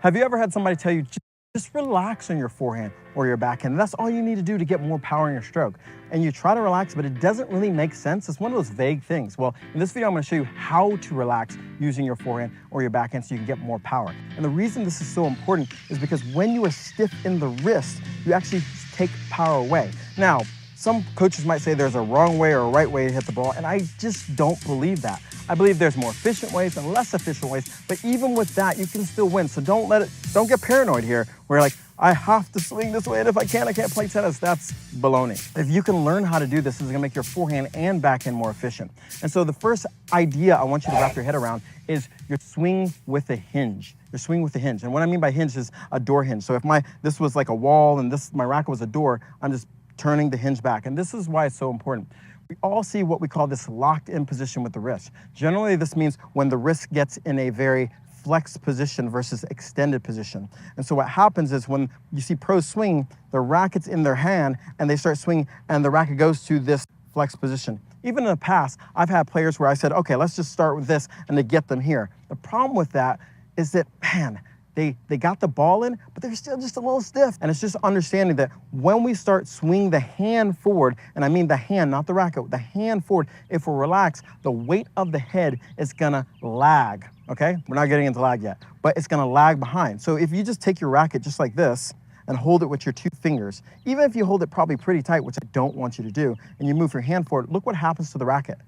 Have you ever had somebody tell you, just relax on your forehand or your backhand? That's all you need to do to get more power in your stroke. And you try to relax, but it doesn't really make sense. It's one of those vague things. Well, in this video, I'm going to show you how to relax using your forehand or your backhand so you can get more power. And the reason this is so important is because when you are stiff in the wrist, you actually take power away. Now, some coaches might say there's a wrong way or a right way to hit the ball, and I just don't believe that. I believe there's more efficient ways and less efficient ways, but even with that, you can still win. So don't get paranoid here where you're like, I have to swing this way, and if I can't play tennis. That's baloney. If you can learn how to do this, it's gonna make your forehand and backhand more efficient. And so the first idea I want you to wrap your head around is your swing with a hinge. Your swing with a hinge. And what I mean by hinge is a door hinge. So if this was like a wall and my racket was a door, I'm just turning the hinge back. And this is why it's so important. We all see what we call this locked in position with the wrist. Generally, this means when the wrist gets in a very flexed position versus extended position. And so what happens is when you see pros swing, the racket's in their hand and they start swinging and the racket goes to this flexed position. Even in the past, I've had players where I said, okay, let's just start with this and to get them here. The problem with that is that, man, they got the ball in, but they're still just a little stiff. And it's just understanding that when we start swinging the hand forward, and I mean the hand, not the racket, the hand forward, if we're relaxed, the weight of the head is gonna lag, okay? We're not getting into lag yet, but it's gonna lag behind. So if you just take your racket just like this and hold it with your two fingers, even if you hold it probably pretty tight, which I don't want you to do, and you move your hand forward, look what happens to the racket.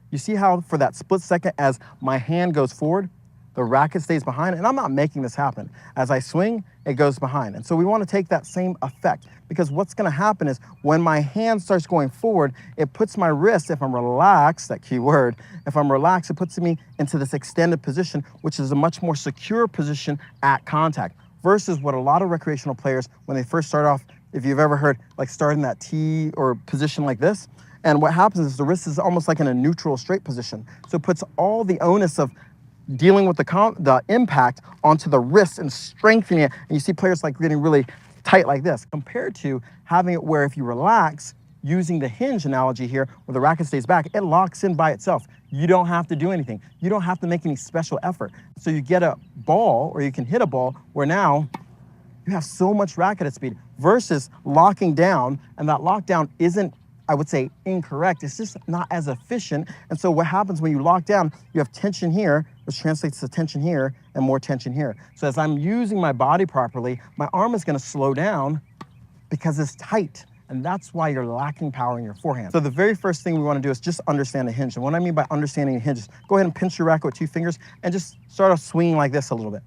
You see how for that split second as my hand goes forward, the racket stays behind, and I'm not making this happen. As I swing, it goes behind. And so we want to take that same effect, because what's going to happen is when my hand starts going forward, it puts my wrist, if I'm relaxed, that key word, if I'm relaxed, it puts me into this extended position, which is a much more secure position at contact, versus what a lot of recreational players, when they first start off, if you've ever heard, like starting that T or position like this, and what happens is the wrist is almost like in a neutral straight position. So it puts all the onus of dealing with the impact onto the wrist and strengthening it. And you see players like getting really tight like this, compared to having it where if you relax, using the hinge analogy here, where the racket stays back, it locks in by itself. You don't have to do anything. You don't have to make any special effort. So you get a ball, or you can hit a ball, where now you have so much racket at speed versus locking down, and that lockdown isn't, I would say, incorrect. It's just not as efficient. And so what happens when you lock down, you have tension here, which translates to tension here and more tension here. So as I'm using my body properly, my arm is gonna slow down because it's tight. And that's why you're lacking power in your forehand. So the very first thing we wanna do is just understand the hinge. And what I mean by understanding the hinge is go ahead and pinch your racket with two fingers and just start off swinging like this a little bit.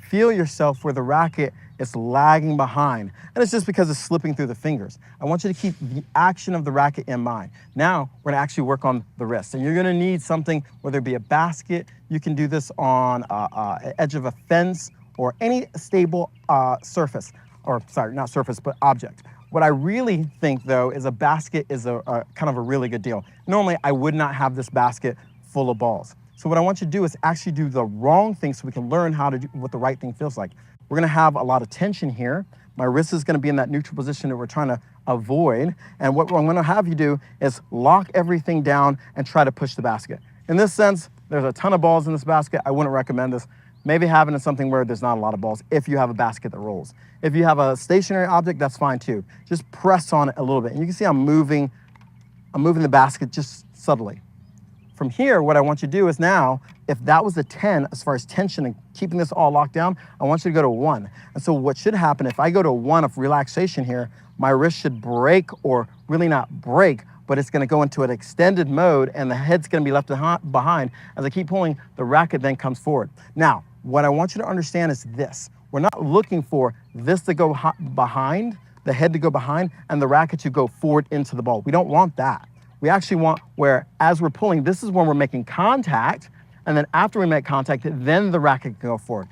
Feel yourself where the racket is lagging behind. And it's just because it's slipping through the fingers. I want you to keep the action of the racket in mind. Now, we're gonna actually work on the wrist. And you're gonna need something, whether it be a basket, you can do this on an edge of a fence, or any stable surface, or sorry, not surface, but object. What I really think though is a basket is a kind of a really good deal. Normally, I would not have this basket full of balls. So what I want you to do is actually do the wrong thing so we can learn how to do what the right thing feels like. We're gonna have a lot of tension here. My wrist is gonna be in that neutral position that we're trying to avoid. And what I'm gonna have you do is lock everything down and try to push the basket. In this sense, there's a ton of balls in this basket. I wouldn't recommend this. Maybe having it something where there's not a lot of balls if you have a basket that rolls. If you have a stationary object, that's fine too. Just press on it a little bit. And you can see I'm moving the basket just subtly. From here, what I want you to do is now, if that was a 10 as far as tension and keeping this all locked down, I want you to go to 1. And so what should happen, if I go to 1 of relaxation here, my wrist should break, or really not break, but it's gonna go into an extended mode and the head's gonna be left behind. As I keep pulling, the racket then comes forward. Now, what I want you to understand is this. We're not looking for this to go behind, the head to go behind, and the racket to go forward into the ball. We don't want that. We actually want where, as we're pulling, this is when we're making contact, and then after we make contact, then the racket can go forward.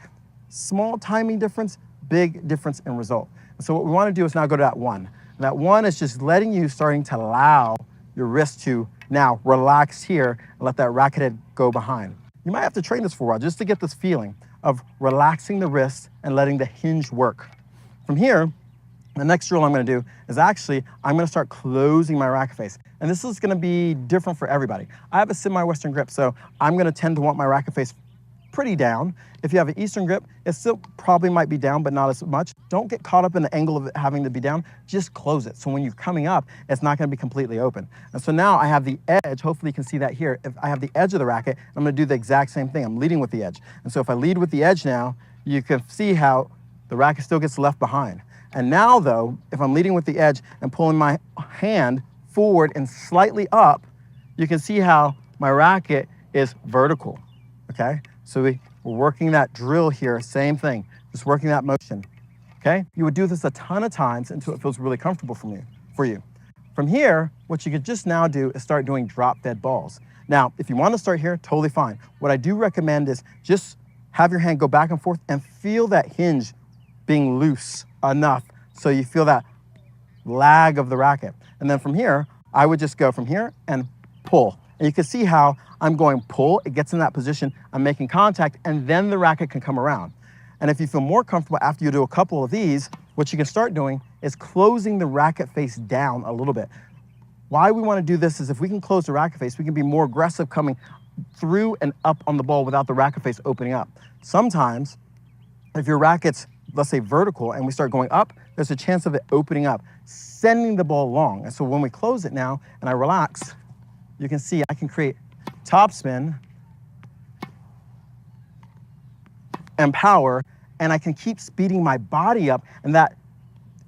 Small timing difference, big difference in result. And so what we want to do is now go to that 1. And that 1 is just letting you, starting to allow your wrist to now relax here and let that racket head go behind. You might have to train this for a while just to get this feeling of relaxing the wrist and letting the hinge work. From here, the next drill I'm gonna do is actually, I'm gonna start closing my racket face. And this is gonna be different for everybody. I have a semi-Western grip, so I'm gonna tend to want my racket face pretty down. If you have an Eastern grip, it still probably might be down, but not as much. Don't get caught up in the angle of it having to be down. Just close it. So when you're coming up, it's not going to be completely open. And so now I have the edge. Hopefully you can see that here. If I have the edge of the racket, I'm going to do the exact same thing. I'm leading with the edge. And so if I lead with the edge now, you can see how the racket still gets left behind. And now though, if I'm leading with the edge and pulling my hand forward and slightly up, you can see how my racket is vertical, okay? So we're working that drill here, same thing, just working that motion, okay? You would do this a ton of times until it feels really comfortable for you. From here, what you could just now do is start doing drop dead balls. Now, if you want to start here, totally fine. What I do recommend is just have your hand go back and forth and feel that hinge being loose enough so you feel that lag of the racket. And then from here, I would just go from here and pull. And you can see how I'm going pull, it gets in that position, I'm making contact, and then the racket can come around. And if you feel more comfortable after you do a couple of these, what you can start doing is closing the racket face down a little bit. Why we want to do this is if we can close the racket face, we can be more aggressive coming through and up on the ball without the racket face opening up. Sometimes, if your racket's, let's say, vertical, and we start going up, there's a chance of it opening up, sending the ball long. And so when we close it now, and I relax, you can see I can create topspin and power, and I can keep speeding my body up, and that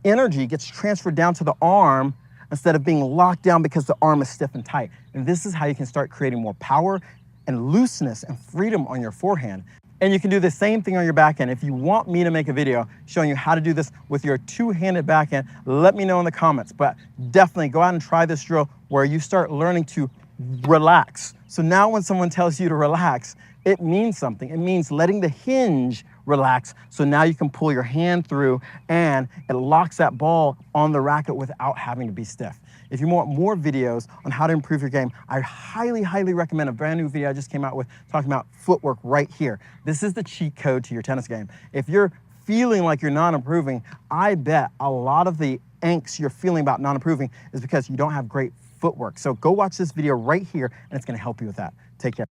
energy gets transferred down to the arm instead of being locked down because the arm is stiff and tight. And this is how you can start creating more power and looseness and freedom on your forehand. And you can do the same thing on your backhand. If you want me to make a video showing you how to do this with your two-handed backhand, let me know in the comments. But definitely go out and try this drill where you start learning to relax. So now when someone tells you to relax, it means something. It means letting the hinge relax. So now you can pull your hand through and it locks that ball on the racket without having to be stiff. If you want more videos on how to improve your game, I highly, highly recommend a brand new video I just came out with talking about footwork right here. This is the cheat code to your tennis game. If you're feeling like you're not improving, I bet a lot of the angst you're feeling about not improving is because you don't have great footwork. So go watch this video right here and it's going to help you with that. Take care.